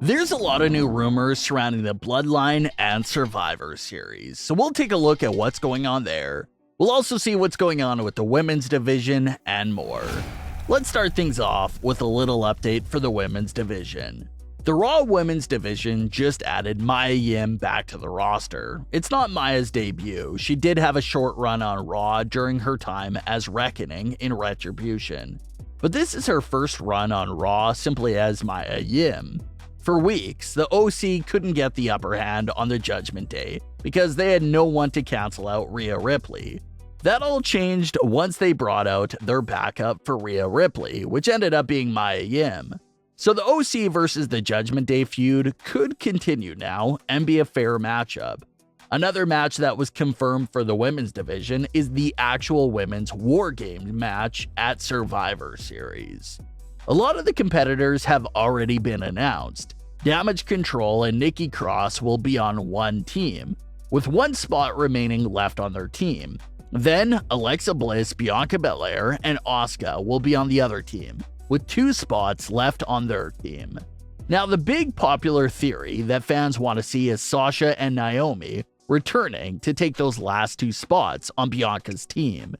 There's a lot of new rumors surrounding the Bloodline and Survivor Series, so we'll take a look at what's going on there. We'll also see what's going on with the women's division and more. Let's start things off with a little update for the women's division. The Raw women's division just added Mia Yim back to the roster. It's not Maya's debut. She did have a short run on Raw during her time as Reckoning in Retribution, but this is her first run on Raw simply as Mia Yim. For weeks, the OC couldn't get the upper hand on the Judgment Day because they had no one to cancel out Rhea Ripley. That all changed once they brought out their backup for Rhea Ripley, which ended up being Mia Yim. So the OC versus the Judgment Day feud could continue now and be a fair matchup. Another match that was confirmed for the women's division is the actual women's WarGames match at Survivor Series. A lot of the competitors have already been announced. Damage Control and Nikki Cross will be on one team, with one spot remaining left on their team. Then, Alexa Bliss, Bianca Belair, and Asuka will be on the other team, with two spots left on their team. Now, the big popular theory that fans want to see is Sasha and Naomi returning to take those last two spots on Bianca's team.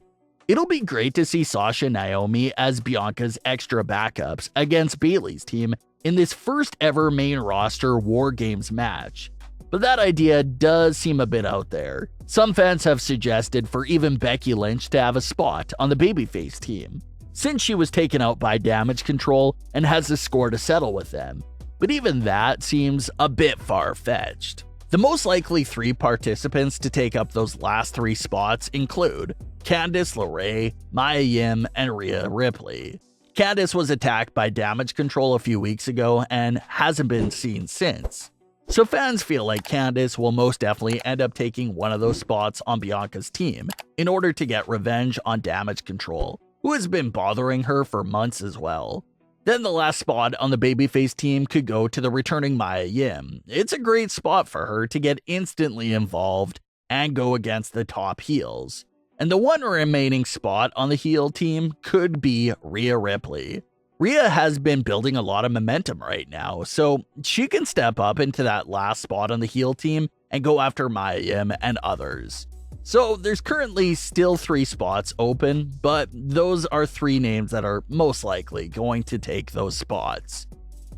It'll be great to see Sasha and Naomi as Bianca's extra backups against Bayley's team in this first ever main roster WarGames match. But that idea does seem a bit out there. Some fans have suggested for even Becky Lynch to have a spot on the babyface team, since she was taken out by Damage Control and has a score to settle with them. But even that seems a bit far-fetched. The most likely three participants to take up those last three spots include Candice LeRae, Mia Yim, and Rhea Ripley. Candice was attacked by Damage Control a few weeks ago and hasn't been seen since. So fans feel like Candice will most definitely end up taking one of those spots on Bianca's team in order to get revenge on Damage Control, who has been bothering her for months as well. Then the last spot on the babyface team could go to the returning Mia Yim. It's a great spot for her to get instantly involved and go against the top heels. And the one remaining spot on the heel team could be Rhea Ripley. Rhea has been building a lot of momentum right now, so she can step up into that last spot on the heel team and go after Mia Yim and others. So there's currently still three spots open, but those are three names that are most likely going to take those spots.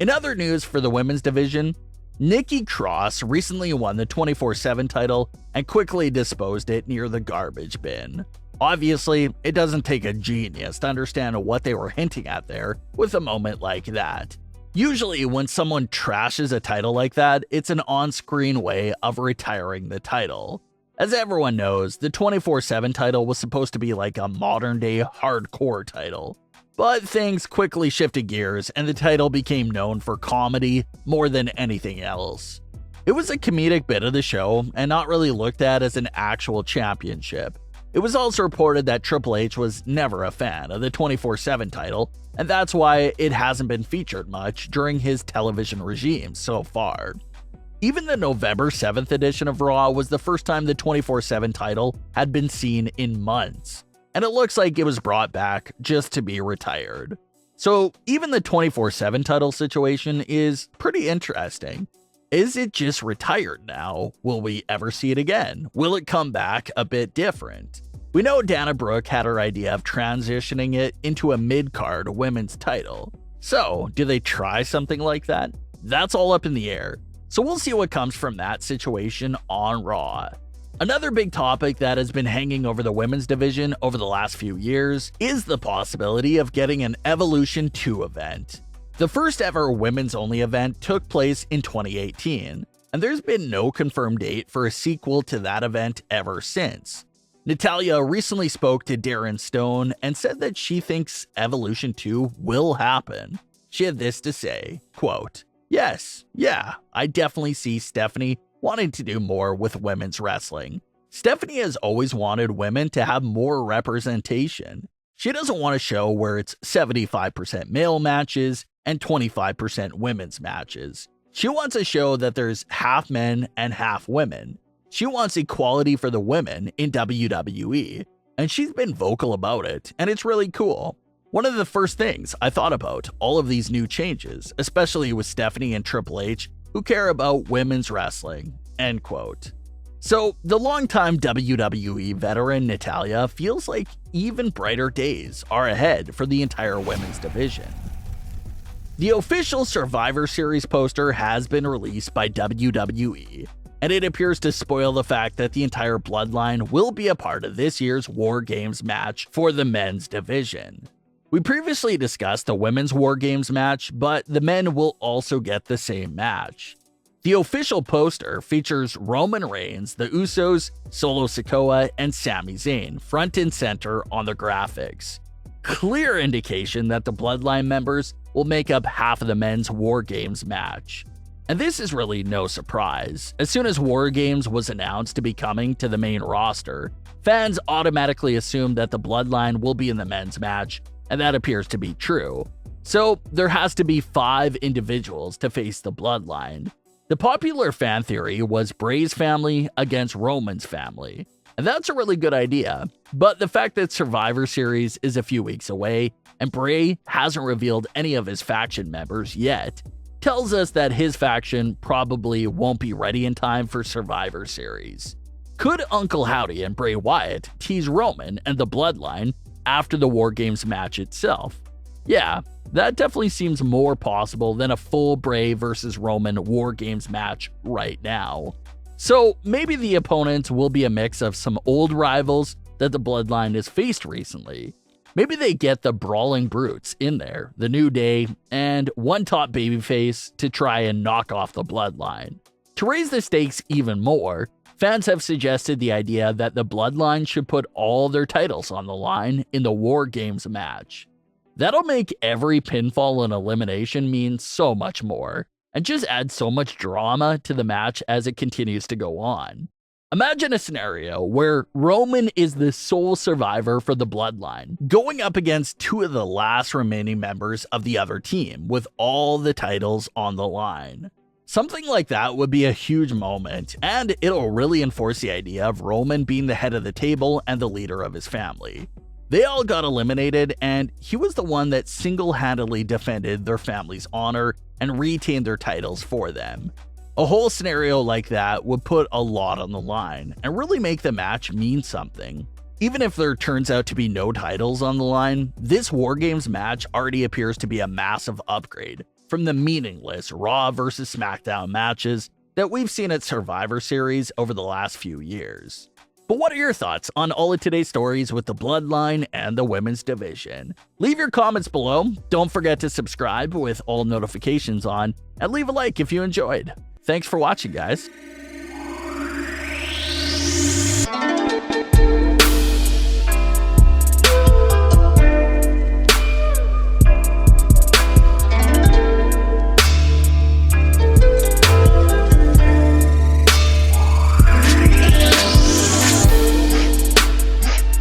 In other news for the women's division, Nikki Cross recently won the 24/7 title and quickly disposed it near the garbage bin. Obviously, it doesn't take a genius to understand what they were hinting at there with a moment like that. Usually when someone trashes a title like that, it's an on-screen way of retiring the title. As everyone knows, the 24/7 title was supposed to be like a modern-day hardcore title. But things quickly shifted gears and the title became known for comedy more than anything else. It was a comedic bit of the show and not really looked at as an actual championship. It was also reported that Triple H was never a fan of the 24/7 title, and that's why it hasn't been featured much during his television regime so far. Even the November 7th edition of Raw was the first time the 24/7 title had been seen in months, and it looks like it was brought back just to be retired. So even the 24/7 title situation is pretty interesting. Is it just retired now? Will we ever see it again? Will it come back a bit different? We know Dana Brooke had her idea of transitioning it into a mid-card women's title. So, do they try something like that? That's all up in the air. So we'll see what comes from that situation on Raw. Another big topic that has been hanging over the women's division over the last few years is the possibility of getting an Evolution 2 event. The first ever women's only event took place in 2018, and there's been no confirmed date for a sequel to that event ever since. Natalya recently spoke to Darren Stone and said that she thinks Evolution 2 will happen. She had this to say, quote, "Yes, I definitely see Stephanie wanting to do more with women's wrestling. Stephanie has always wanted women to have more representation. She doesn't want a show where it's 75% male matches and 25% women's matches. She wants a show that there's half men and half women. She wants equality for the women in WWE, and she's been vocal about it, and it's really cool. One of the first things I thought about all of these new changes, especially with Stephanie and Triple H, who care about women's wrestling." End quote. So, the longtime WWE veteran Natalya feels like even brighter days are ahead for the entire women's division. The official Survivor Series poster has been released by WWE, and it appears to spoil the fact that the entire Bloodline will be a part of this year's WarGames match for the men's division. We previously discussed the women's WarGames match, but the men will also get the same match. The official poster features Roman Reigns, the Usos, Solo Sikoa, and Sami Zayn front and center on the graphics. Clear indication that the Bloodline members will make up half of the men's WarGames match. And this is really no surprise. As soon as WarGames was announced to be coming to the main roster, fans automatically assumed that the Bloodline will be in the men's match, and that appears to be true. So there has to be 5 individuals to face the Bloodline. The popular fan theory was Bray's family against Roman's family, and that's a really good idea. But the fact that Survivor Series is a few weeks away and Bray hasn't revealed any of his faction members yet tells us that his faction probably won't be ready in time for Survivor Series. Could Uncle Howdy and Bray Wyatt tease Roman and the Bloodline after the WarGames match itself? Yeah, that definitely seems more possible than a full Bray versus Roman WarGames match right now. So maybe the opponents will be a mix of some old rivals that the Bloodline has faced recently. Maybe they get the Brawling Brutes in there, the New Day, and one top babyface to try and knock off the Bloodline. To raise the stakes even more, fans have suggested the idea that the Bloodline should put all their titles on the line in the WarGames match. That'll make every pinfall and elimination mean so much more, and just add so much drama to the match as it continues to go on. Imagine a scenario where Roman is the sole survivor for the Bloodline, going up against 2 of the last remaining members of the other team with all the titles on the line. Something like that would be a huge moment, and it'll really enforce the idea of Roman being the head of the table and the leader of his family. They all got eliminated, and he was the one that single-handedly defended their family's honor and retained their titles for them. A whole scenario like that would put a lot on the line and really make the match mean something. Even if there turns out to be no titles on the line, this WarGames match already appears to be a massive upgrade from the meaningless Raw vs. Smackdown matches that we've seen at Survivor Series over the last few years. But what are your thoughts on all of today's stories with the Bloodline and the women's division? Leave your comments below, don't forget to subscribe with all notifications on, and leave a like if you enjoyed. Thanks for watching, guys.